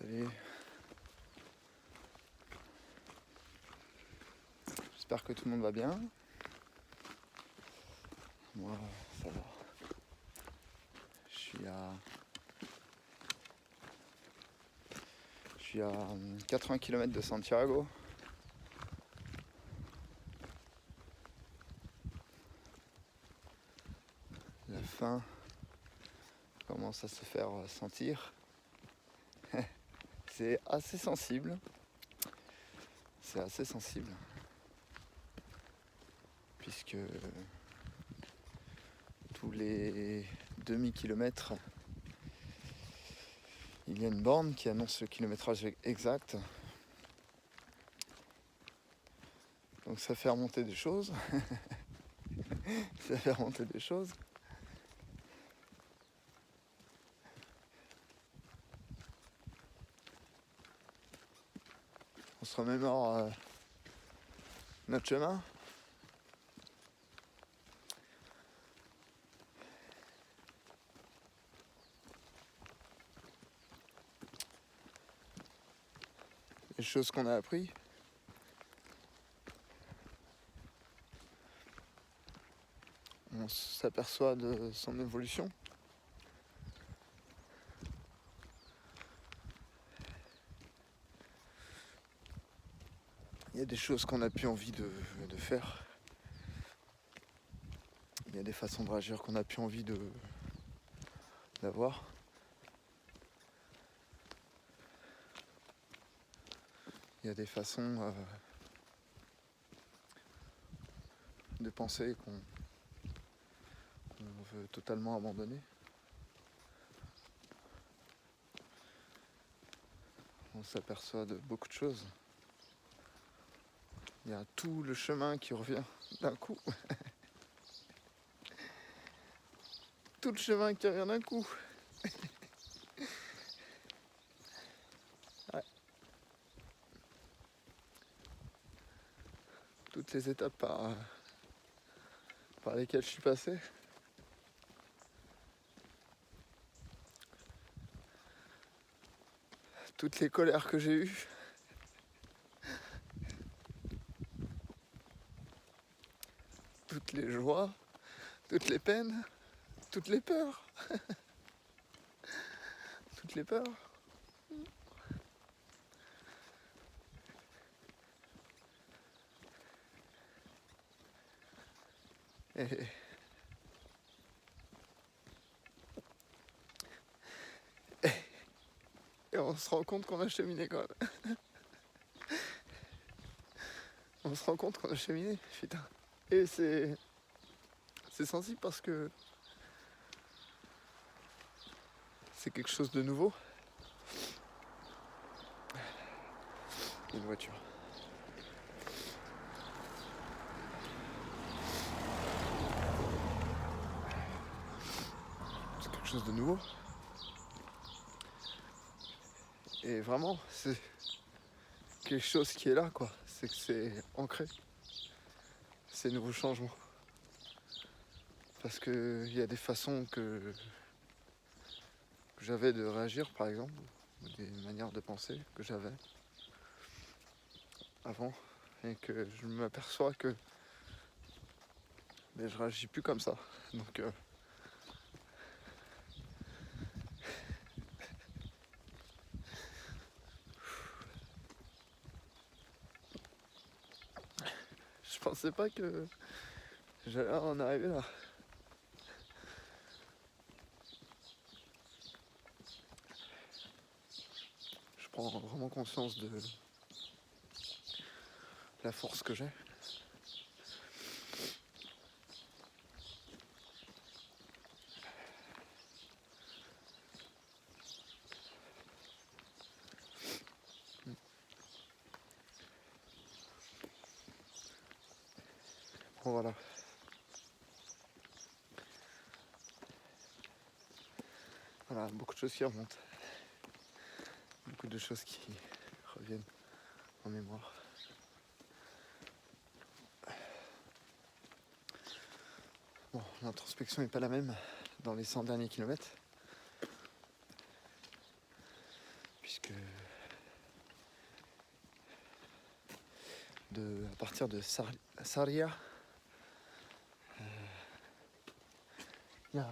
Salut. J'espère que tout le monde va bien. Moi, ça va. Je suis à 80 km de Santiago. La faim commence à se faire sentir. C'est assez sensible. Puisque tous les demi-kilomètres, il y a une borne qui annonce le kilométrage exact. Donc ça fait remonter des choses. On se remémore notre chemin. Les choses qu'on a appris. On s'aperçoit de son évolution. Il y a des choses qu'on n'a plus envie de faire. Il y a des façons de réagir qu'on n'a plus envie d'avoir. Il y a des façons de penser qu'on veut totalement abandonner. On s'aperçoit de beaucoup de choses. Il y a tout le chemin qui revient d'un coup. Tout le chemin qui revient d'un coup. Ouais. Toutes les étapes par lesquelles je suis passé. Toutes les colères que j'ai eues. Toutes les joies, toutes les peines, toutes les peurs. Toutes les peurs. Et on se rend compte qu'on a cheminé quand même. On se rend compte qu'on a cheminé, putain. Et c'est sensible parce que c'est quelque chose de nouveau. Une voiture. C'est quelque chose de nouveau. Et vraiment, c'est quelque chose qui est là, quoi. C'est que c'est ancré. Ces nouveaux changements. Parce qu'il y a des façons que j'avais de réagir, par exemple, ou des manières de penser que j'avais avant, et que je m'aperçois que je réagis plus comme ça. Donc je pensais pas que j'allais en arriver là. Je prends vraiment conscience de la force que j'ai. Bon, voilà. Voilà, beaucoup de choses qui remontent. Beaucoup de choses qui reviennent en mémoire. Bon, l'introspection n'est pas la même dans les 100 derniers kilomètres. puisque à partir de Sarria, il y a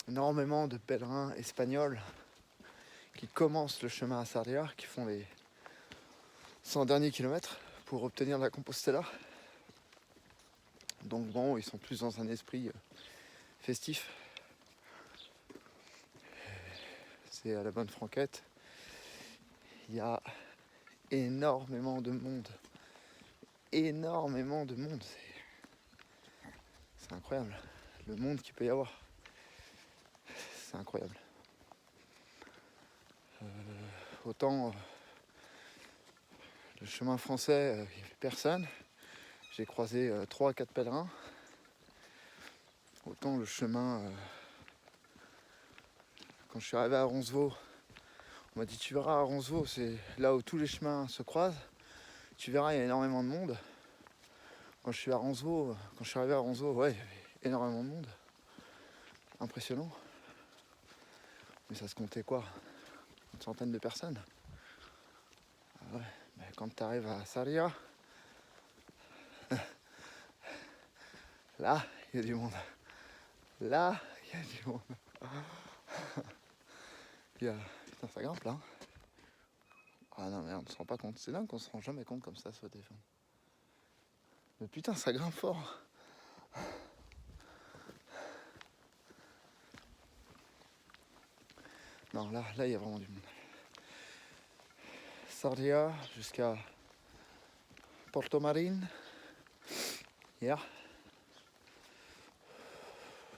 énormément de pèlerins espagnols qui commencent le chemin à Sarria, qui font les 100 derniers kilomètres pour obtenir la Compostela. Donc bon, ils sont plus dans un esprit festif. C'est à la bonne franquette. Il y a énormément de monde. Énormément de monde. C'est incroyable. Le monde qu'il peut y avoir. C'est incroyable. Autant le chemin français, il n'y avait personne. J'ai croisé 3 à 4 pèlerins. Autant le chemin, quand je suis arrivé à Roncevaux, on m'a dit tu verras à Roncevaux, c'est là où tous les chemins se croisent. Tu verras, il y a énormément de monde. Quand je suis arrivé à Roncevaux, ouais, il y avait énormément de monde. Impressionnant. Mais ça se comptait quoi? Une centaine de personnes. Ah ouais, mais quand tu arrives à Sarria, là, il y a du monde. Là, il y a du monde. Putain, ça grimpe là. Ah non, mais on ne se rend pas compte. C'est dingue qu'on se rend jamais compte comme ça sur le téléphone. Mais putain, ça grimpe fort. Non, là, il y a vraiment du monde. Sarria jusqu'à Portomarín. Hier.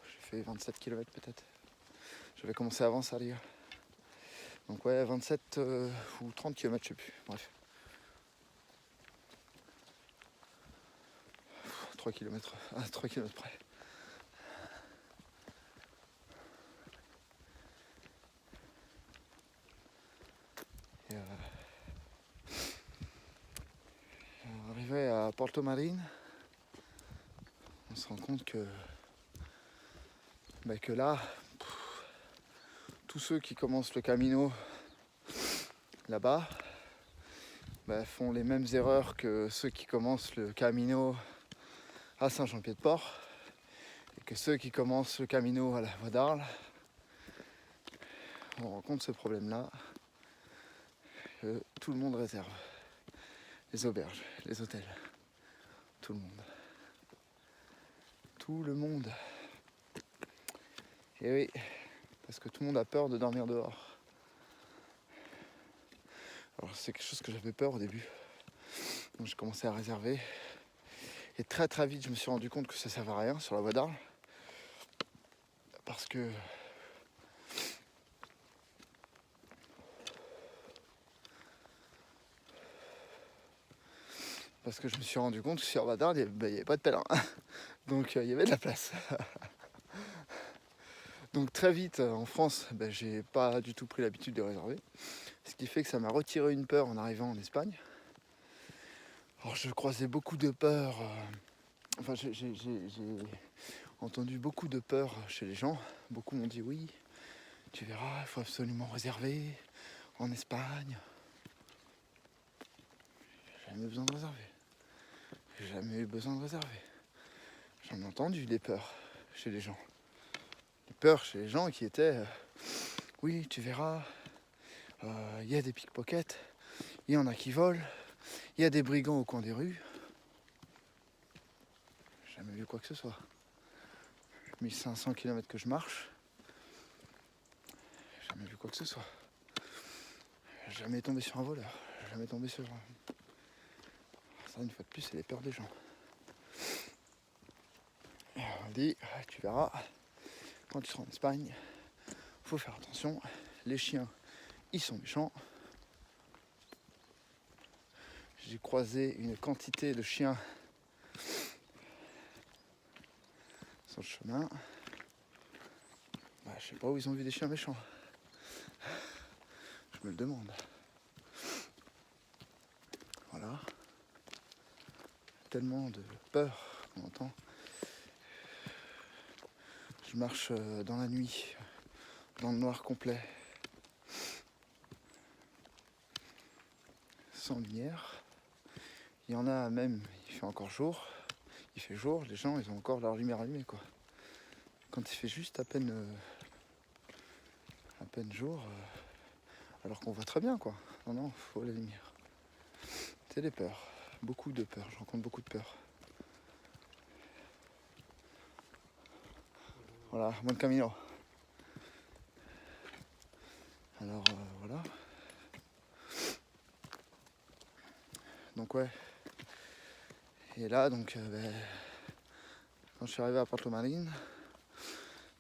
J'ai fait 27 km peut-être. J'avais commencé avant Sarria. Donc ouais, 27 ou 30 km, je sais plus. Bref. 3 km, à 3 km près. Et arrivé à Portomarín, on se rend compte que là, tous ceux qui commencent le Camino là-bas font les mêmes erreurs que ceux qui commencent le Camino à Saint-Jean-Pied-de-Port et que ceux qui commencent le Camino à la Voie d'Arles. On rencontre ce problème-là, que tout le monde réserve. Les auberges, les hôtels, tout le monde. Tout le monde. Et oui, parce que tout le monde a peur de dormir dehors. Alors c'est quelque chose que j'avais peur au début. Donc j'ai commencé à réserver. Et très très vite je me suis rendu compte que ça ne servait à rien sur la Voie d'Arles. Parce que je me suis rendu compte que sur la Voie d'Arles, il n'y avait pas de pèlerin. Donc il y avait de la place. Donc très vite en France, j'ai pas du tout pris l'habitude de réserver. Ce qui fait que ça m'a retiré une peur en arrivant en Espagne. Alors je croisais beaucoup de peurs. J'ai entendu beaucoup de peurs chez les gens. Beaucoup m'ont dit oui, tu verras, il faut absolument réserver en Espagne. J'ai jamais besoin de réserver. J'ai jamais eu besoin de réserver. J'en ai entendu des peurs chez les gens. Des peurs chez les gens qui étaient oui, tu verras, il y a des pickpockets, il y en a qui volent, il y a des brigands au coin des rues. J'ai jamais vu quoi que ce soit. 1500 km que je marche, j'ai jamais vu quoi que ce soit. J'ai jamais tombé sur un voleur, j'ai jamais tombé sur un... Ça, une fois de plus, c'est les peurs des gens. Et on dit, tu verras, quand tu seras en Espagne, faut faire attention, les chiens, ils sont méchants. J'ai croisé une quantité de chiens sur le chemin. Je sais pas où ils ont vu des chiens méchants. Je me le demande. Voilà. Tellement de peur qu'on entend. Je marche dans la nuit, dans le noir complet. 100% lumière. Il y en a même, il fait encore jour. Il fait jour, les gens ils ont encore leur lumière allumée quoi. Quand il fait juste à peine jour, alors qu'on voit très bien quoi. Non, faut la lumière. C'est des peurs, beaucoup de peurs, je rencontre beaucoup de peurs. Voilà, buen camino. Alors voilà. Donc ouais. Et là donc quand je suis arrivé à Porto Marine,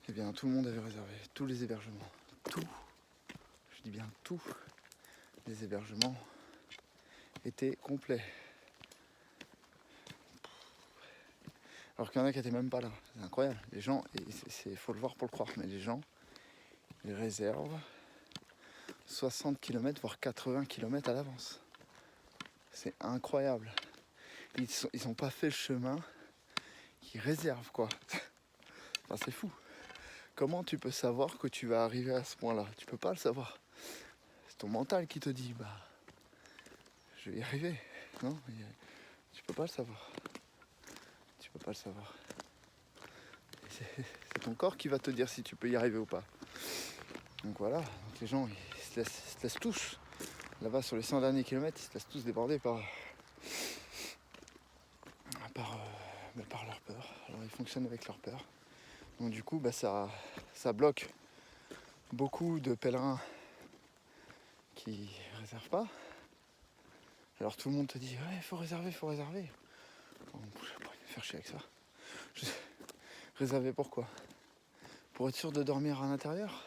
eh bien tout le monde avait réservé, tous les hébergements. Tout, je dis bien tous les hébergements étaient complets. Alors qu'il y en a qui n'étaient même pas là. C'est incroyable. Les gens, il faut le voir pour le croire, mais les gens, ils réservent 60 km, voire 80 km à l'avance. C'est incroyable. Ils n'ont pas fait le chemin, ils réservent quoi. Enfin, c'est fou. Comment tu peux savoir que tu vas arriver à ce point-là? Tu peux pas le savoir. C'est ton mental qui te dit, bah, je vais y arriver. Non, tu peux pas le savoir. Tu peux pas le savoir. C'est ton corps qui va te dire si tu peux y arriver ou pas. Donc voilà, donc les gens ils se laissent tous, là-bas sur les 100 derniers kilomètres, ils se laissent tous déborder par leur peur. Alors ils fonctionnent avec leur peur. Donc du coup ça bloque beaucoup de pèlerins qui réservent pas. Alors tout le monde te dit ouais il faut réserver. Bon, je vais pas me faire chier avec ça. Réserver pourquoi? Pour être sûr de dormir à l'intérieur?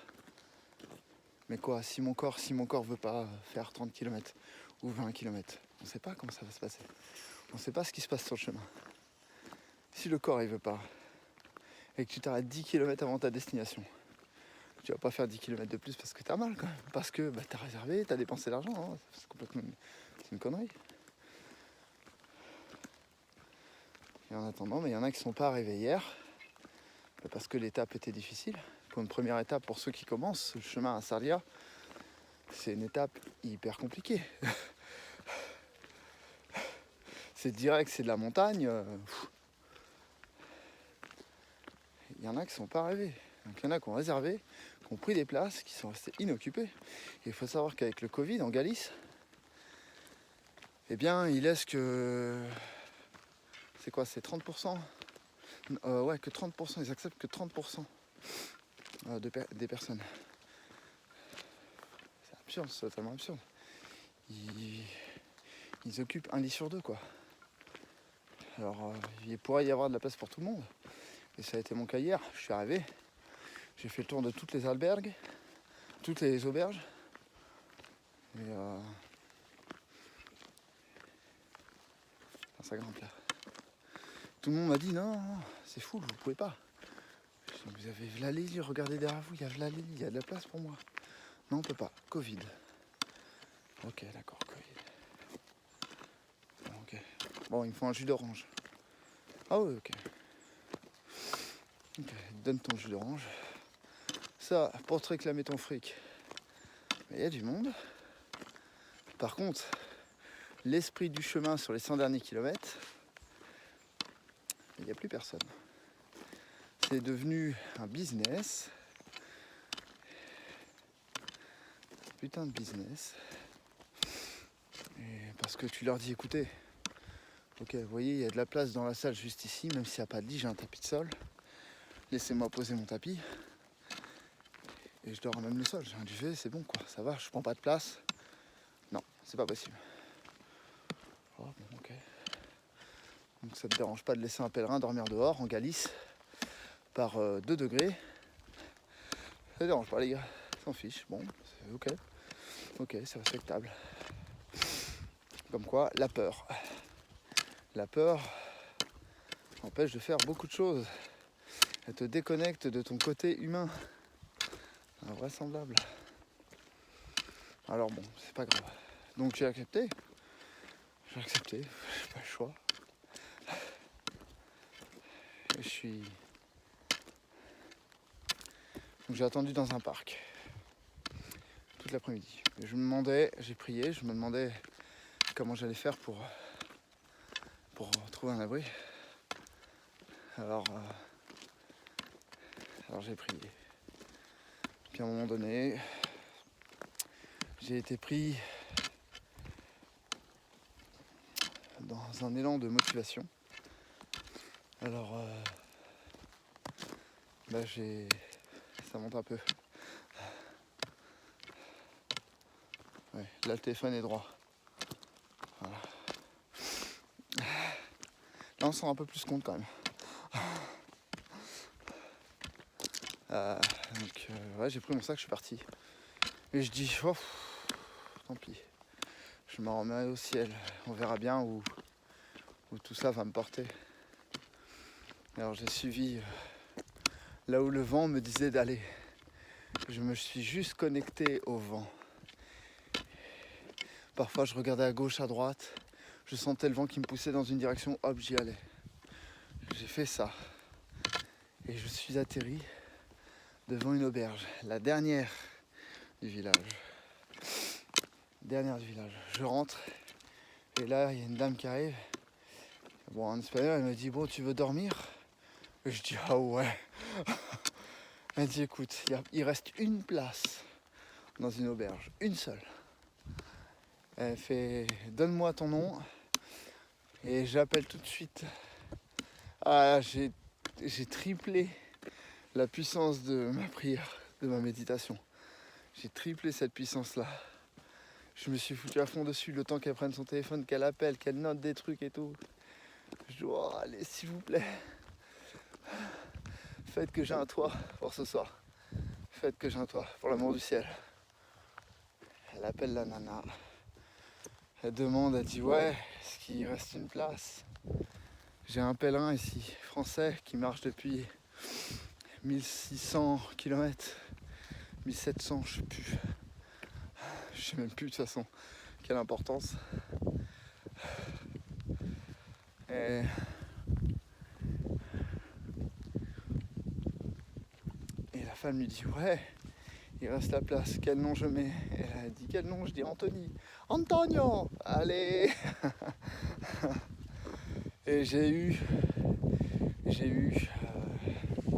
Mais quoi, si mon corps veut pas faire 30 km ou 20 km, on sait pas comment ça va se passer. On sait pas ce qui se passe sur le chemin. Si le corps il veut pas, et que tu t'arrêtes 10 km avant ta destination, tu vas pas faire 10 km de plus parce que t'as mal quand même. Parce que t'as réservé, t'as dépensé l'argent, hein. C'est une connerie. Et en attendant, mais il y en a qui sont pas arrivés hier, parce que l'étape était difficile. Pour une première étape, pour ceux qui commencent, le chemin à Sarria, c'est une étape hyper compliquée. C'est direct, c'est de la montagne. Il y en a qui sont pas arrivés. Donc il y en a qui ont réservé, qui ont pris des places, qui sont restés inoccupées. Et il faut savoir qu'avec le Covid en Galice, eh bien ils laissent que... C'est quoi, c'est 30%? Ouais, que 30%, ils acceptent que 30% des personnes. C'est absurde, c'est totalement absurde. Ils occupent un lit sur deux, quoi. Alors, il pourrait y avoir de la place pour tout le monde. Et ça a été mon cas hier. Je suis arrivé, j'ai fait le tour de toutes les albergues, toutes les auberges. Et ça grimpe là. Tout le monde m'a dit non, c'est fou, vous pouvez pas. Vous avez Vlalé, regardez derrière vous, il y a Vlalé, il y a de la place pour moi. Non, on peut pas. Covid. Ok, d'accord, Covid. Bon, ok. Bon, il me faut un jus d'orange. Ah oui, ok. Ok, donne ton jus d'orange. Ça, pour te réclamer ton fric. Mais il y a du monde. Par contre, l'esprit du chemin sur les 100 derniers kilomètres, il n'y a plus personne. C'est devenu un business. Putain de business. Et parce que tu leur dis, écoutez, ok, vous voyez, il y a de la place dans la salle juste ici, même s'il n'y a pas de lit, j'ai un tapis de sol. Laissez-moi poser mon tapis. Et je dors à même le sol, j'ai un duvet, c'est bon quoi, ça va, je prends pas de place. Non, c'est pas possible. Oh, bon, ok. Donc ça te dérange pas de laisser un pèlerin dormir dehors en Galice par 2 degrés. Ça dérange pas les gars, s'en fiche, bon, c'est ok. Ok, c'est respectable. Comme quoi, la peur. La peur empêche de faire beaucoup de choses. Elle te déconnecte de ton côté humain. Invraisemblable. Alors bon, c'est pas grave. Donc j'ai accepté. J'ai pas le choix. Et je suis... Donc j'ai attendu dans un parc. Toute l'après-midi. Et je me demandais, j'ai prié, je me demandais comment j'allais faire pour trouver un abri. Alors j'ai prié. Puis à un moment donné, j'ai été pris dans un élan de motivation. Alors ça monte un peu. Ouais, là le téléphone est droit. Voilà. Là on s'en rend un peu plus compte quand même. Ouais, j'ai pris mon sac, je suis parti. Et je dis, oh, tant pis. Je m'en remets au ciel. On verra bien où tout ça va me porter. Alors j'ai suivi là où le vent me disait d'aller. Je me suis juste connecté au vent. Parfois je regardais à gauche, à droite. Je sentais le vent qui me poussait dans une direction, hop, j'y allais. J'ai fait ça. Et je suis atterri devant une auberge, la dernière du village. Je rentre et là il y a une dame qui arrive. Bon, en espagnol, elle me dit, bon, tu veux dormir? Et je dis, ah ouais. Elle dit, écoute, il reste une place dans une auberge, une seule. Elle fait, donne-moi ton nom et j'appelle tout de suite. Ah, j'ai triplé la puissance de ma prière, de ma méditation. J'ai triplé cette puissance-là. Je me suis foutu à fond dessus le temps qu'elle prenne son téléphone, qu'elle appelle, qu'elle note des trucs et tout. Je dis, oh, allez, s'il vous plaît. Faites que j'ai un toit pour ce soir. Faites que j'ai un toit, pour l'amour du ciel. Elle appelle la nana. Elle demande, elle dit, ouais, est-ce qu'il reste une place? J'ai un pèlerin ici, français, qui marche depuis 1600 km, 1700, je sais plus. Je sais même plus de toute façon quelle importance. Et la femme lui dit, ouais, il reste la place, quel nom je mets? Elle a dit, quel nom? Je dis, Anthony. Antonio, allez. Et j'ai eu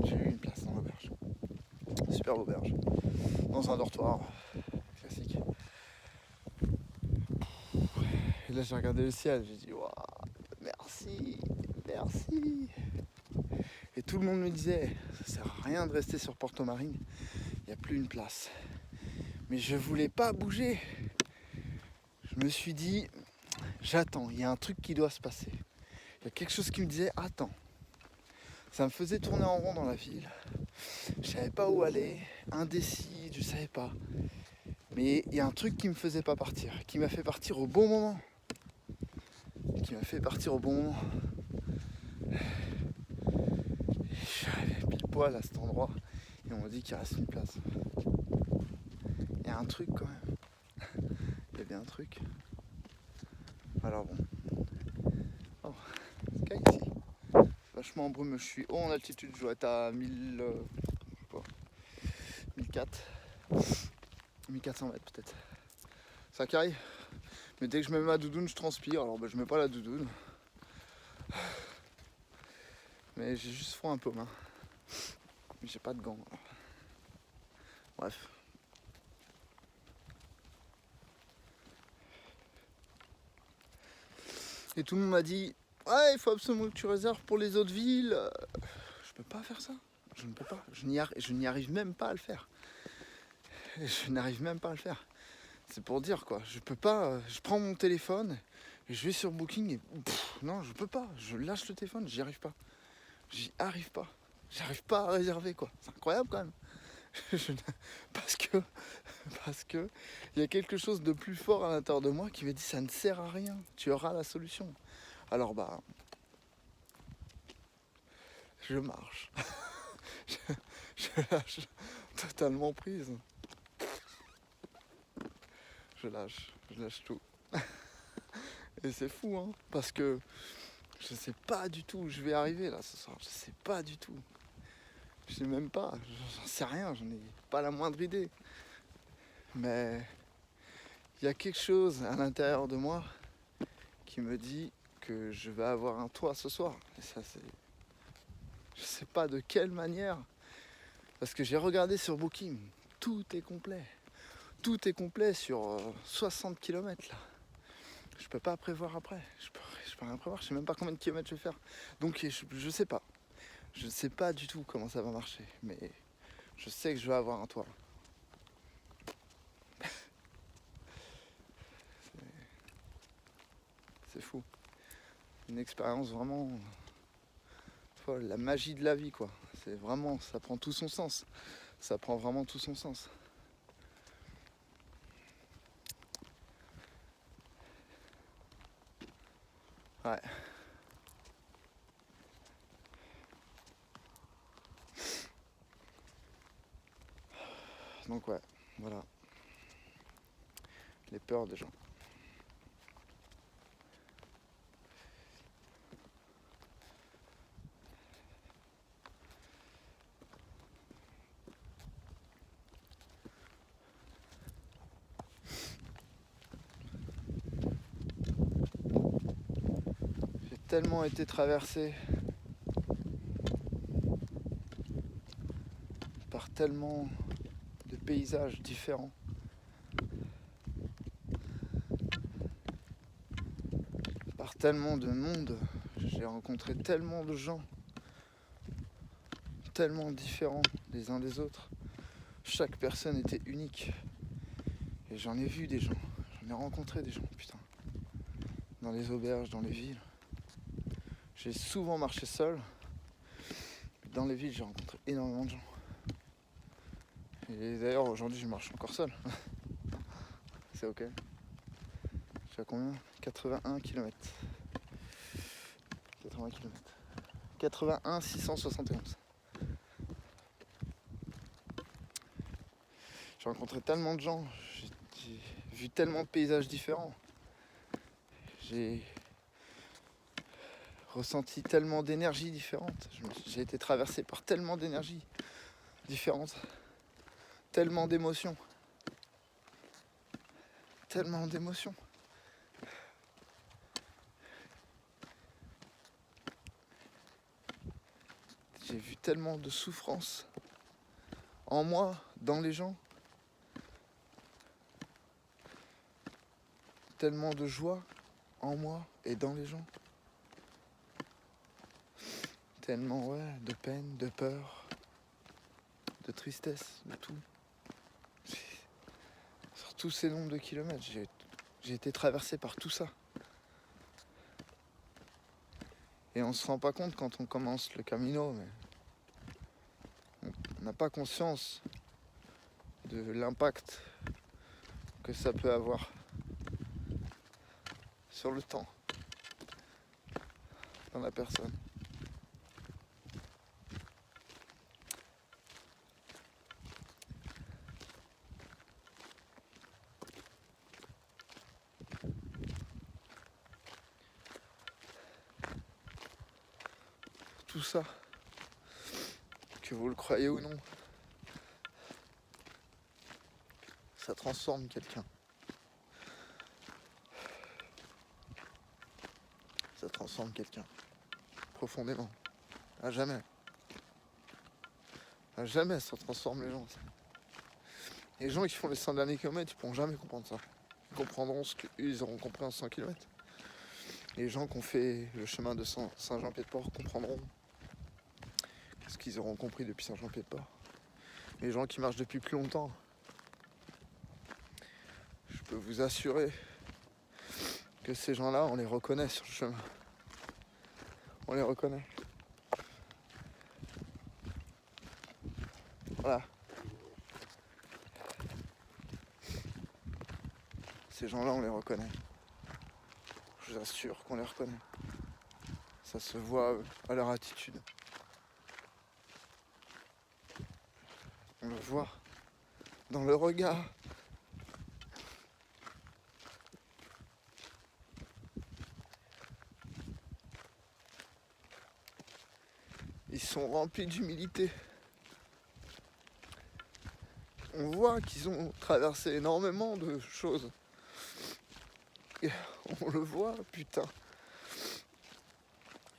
une place dans l'auberge. Superbe auberge. Dans un dortoir classique. Et là j'ai regardé le ciel, j'ai dit, waouh, merci. Et tout le monde me disait, ça sert à rien de rester sur Porto Marine, il n'y a plus une place. Mais je voulais pas bouger. Je me suis dit, j'attends, il y a un truc qui doit se passer. Il y a quelque chose qui me disait, attends. Ça me faisait tourner en rond dans la ville. Je savais pas où aller, indécis, je savais pas. Mais il y a un truc qui me faisait pas partir, qui m'a fait partir au bon moment. Je suis arrivé pile poil à cet endroit et on m'a dit qu'il reste une place. Il y a un truc quand même. Il y a bien un truc. Alors bon. Oh, c'est calme ici. Vachement brumeux. Je suis haut en altitude. Je dois être à 1400 mètres peut-être. Ça caille. Mais dès que je mets ma doudoune, je transpire. Alors je mets pas la doudoune. Mais j'ai juste froid un peu aux mains. Mais j'ai pas de gants. Bref. Et tout le monde m'a dit, ouais, il faut absolument que tu réserves pour les autres villes. Je peux pas faire ça. Je ne peux pas. Je n'y arrive même pas à le faire. C'est pour dire quoi. Je peux pas. Je prends mon téléphone, et je vais sur Booking et non, je peux pas. Je lâche le téléphone, j'y arrive pas. J'arrive pas à réserver quoi. C'est incroyable quand même. Parce que il y a quelque chose de plus fort à l'intérieur de moi qui me dit ça ne sert à rien. Tu auras la solution. Alors je marche. je lâche totalement prise. Je lâche tout. Et c'est fou, hein, parce que je sais pas du tout où je vais arriver là ce soir. Je sais pas du tout. Je sais même pas. J'en sais rien. J'en ai pas la moindre idée. Mais il y a quelque chose à l'intérieur de moi qui me dit que je vais avoir un toit ce soir. Et ça, c'est... Je sais pas de quelle manière. Parce que j'ai regardé sur Booking. Tout est complet. Tout est complet sur 60 km là. Je peux pas prévoir après. Je peux rien prévoir. Je sais même pas combien de kilomètres je vais faire. Donc je sais pas. Je sais pas du tout comment ça va marcher. Mais je sais que je vais avoir un toit. C'est fou. Une expérience vraiment folle. La magie de la vie quoi. C'est vraiment, ça prend tout son sens. Ça prend vraiment tout son sens. Ouais. Donc ouais, voilà. Les peurs des gens. J'ai tellement été traversé par tellement de paysages différents. Par tellement de monde. J'ai rencontré tellement de gens. Tellement différents les uns des autres. Chaque personne était unique. Et j'en ai vu des gens. J'en ai rencontré des gens, putain. Dans les auberges, dans les villes. J'ai souvent marché seul. Dans les villes, j'ai rencontré énormément de gens. Et d'ailleurs, aujourd'hui, je marche encore seul. C'est ok. Je suis à combien ? 81 km. 80 km. 81 671. J'ai rencontré tellement de gens, j'ai vu tellement de paysages différents. J'ai ressenti tellement d'énergies différentes. J'ai été traversé par tellement d'énergies différentes. Tellement d'émotions. Tellement d'émotions. J'ai vu tellement de souffrance en moi, dans les gens. Tellement de joie en moi et dans les gens. Tellement ouais, de peine, de peur, de tristesse, de tout. Sur tous ces nombres de kilomètres, j'ai été traversé par tout ça. Et on se rend pas compte quand on commence le Camino, mais on n'a pas conscience de l'impact que ça peut avoir sur le temps dans la personne. Tout ça, que vous le croyez ou non, ça transforme quelqu'un. Ça transforme quelqu'un. Profondément. À jamais. À jamais ça transforme les gens. Les gens qui font les 100 derniers kilomètres, ils pourront jamais comprendre ça. Ils comprendront ce qu'ils auront compris en 100 km. Les gens qui ont fait le chemin de Saint-Jean-Pied-de-Port comprendront ce qu'ils auront compris depuis Saint-Jean-Pied-de-Port. Les gens qui marchent depuis plus longtemps, je peux vous assurer que ces gens-là, on les reconnaît sur le chemin. On les reconnaît. Voilà. Ces gens-là, on les reconnaît. Je vous assure qu'on les reconnaît. Ça se voit à leur attitude. On le voit dans le regard. Ils sont remplis d'humilité. On voit qu'ils ont traversé énormément de choses. on le voit, putain.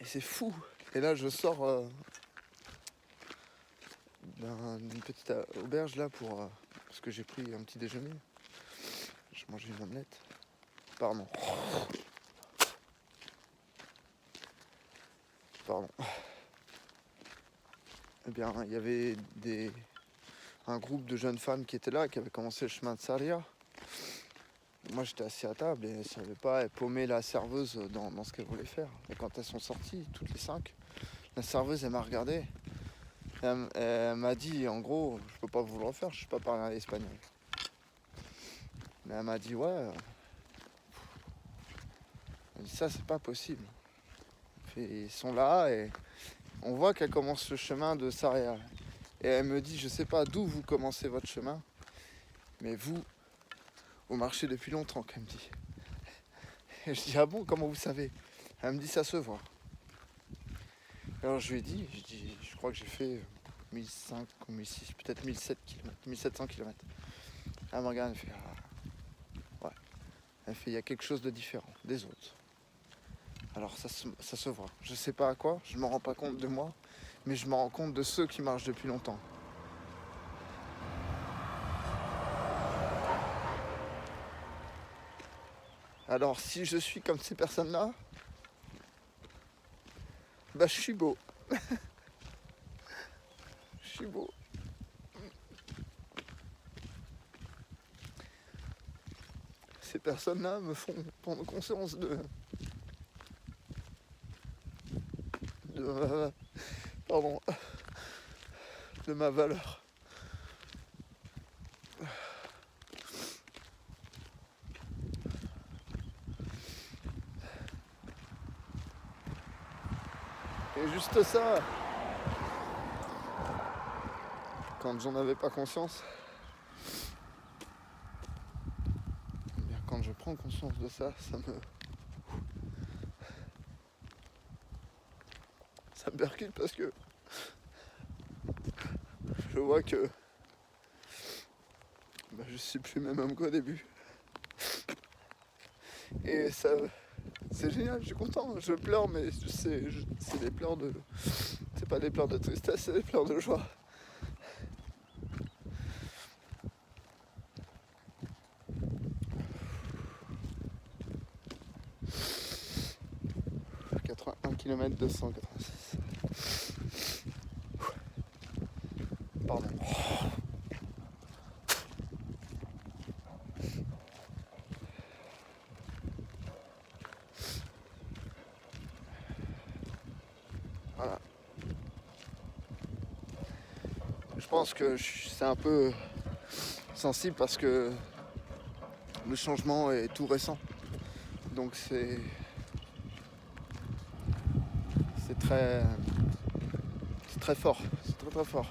Et c'est fou. Et là, je sors d'une petite auberge là parce que j'ai pris un petit déjeuner. J'ai mangé une omelette. Pardon. Eh bien, il y avait un groupe de jeunes femmes qui étaient là, qui avaient commencé le chemin de Sarria. Moi, j'étais assis à table et elles ne savaient pas, elles paumaient la serveuse dans ce qu'elles voulaient faire. Et quand elles sont sorties, toutes les 5, la serveuse, elle m'a regardé. Elle m'a dit, en gros, je peux pas vous le refaire, je sais pas parler espagnol. Mais elle m'a dit, ouais, elle dit, ça, c'est pas possible. Ils sont là et on voit qu'elle commence le chemin de Sarria. Et elle me dit, je sais pas d'où vous commencez votre chemin, mais vous marchez depuis longtemps, qu'elle me dit. Et je dis, ah bon, comment vous savez? Elle me dit, ça se voit. Alors je lui ai dit, je crois que j'ai fait 1500 ou 1600, peut-être 1700 km. Elle me regarde, elle fait, ah, ouais. Elle fait, il y a quelque chose de différent des autres. Alors ça se voit. Je sais pas à quoi, je me rends pas compte de moi, mais je me rends compte de ceux qui marchent depuis longtemps. Alors si je suis comme ces personnes-là, bah je suis beau. Je suis beau. Ces personnes-là me font prendre conscience de ma valeur. Et juste ça, quand j'en avais pas conscience, bien quand je prends conscience de ça, ça me percute parce que je vois que je suis plus le même homme qu'au début. Et ça, c'est génial, je suis content, je pleure, mais c'est des pleurs de... C'est pas des pleurs de tristesse, c'est des pleurs de joie. « 81 km 286. Pardon. Voilà. Je pense que c'est un peu sensible parce que le changement est tout récent. Donc c'est très fort. C'est très très fort.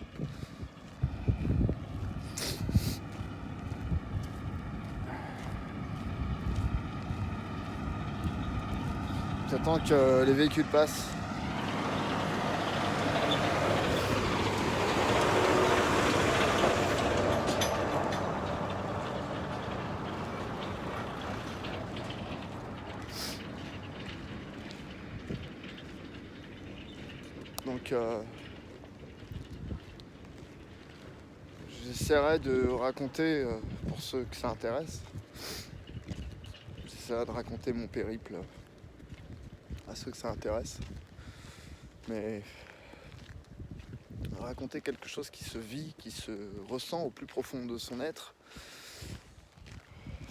J'attends que les véhicules passent. Donc j'essaierai de raconter, pour ceux que ça intéresse, j'essaierai de raconter mon périple à ceux que ça intéresse. Mais raconter quelque chose qui se vit, qui se ressent au plus profond de son être,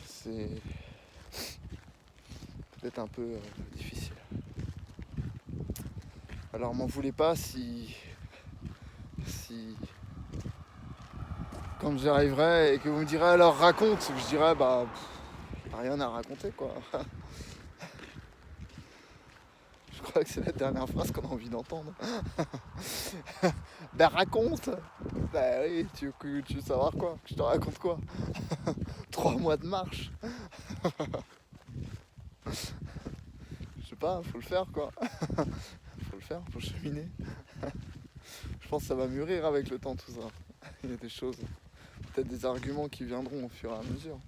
c'est peut-être un peu difficile. Alors m'en voulez pas si quand j'y arriverai et que vous me direz alors raconte, je dirais bah y a rien à raconter quoi. Je crois que c'est la dernière phrase qu'on a envie d'entendre. Ben raconte. Ben oui, tu veux savoir quoi? Que je te raconte quoi? 3 mois de marche. Je sais pas, faut le faire quoi. Faut le faire, faut cheminer. Je pense que ça va mûrir avec le temps tout ça. Il y a des choses, peut-être des arguments qui viendront au fur et à mesure.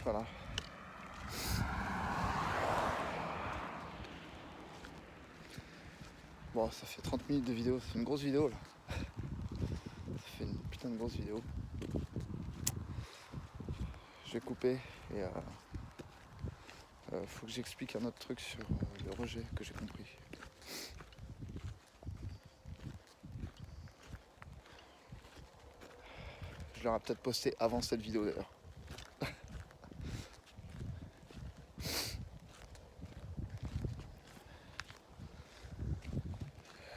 Voilà. Bon, ça fait 30 minutes de vidéo, c'est une grosse vidéo là. Ça fait une putain de grosse vidéo. Je vais couper et faut que j'explique un autre truc sur le rejet que j'ai compris. Je l'aurais peut-être posté avant cette vidéo d'ailleurs.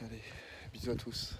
Allez, bisous à tous.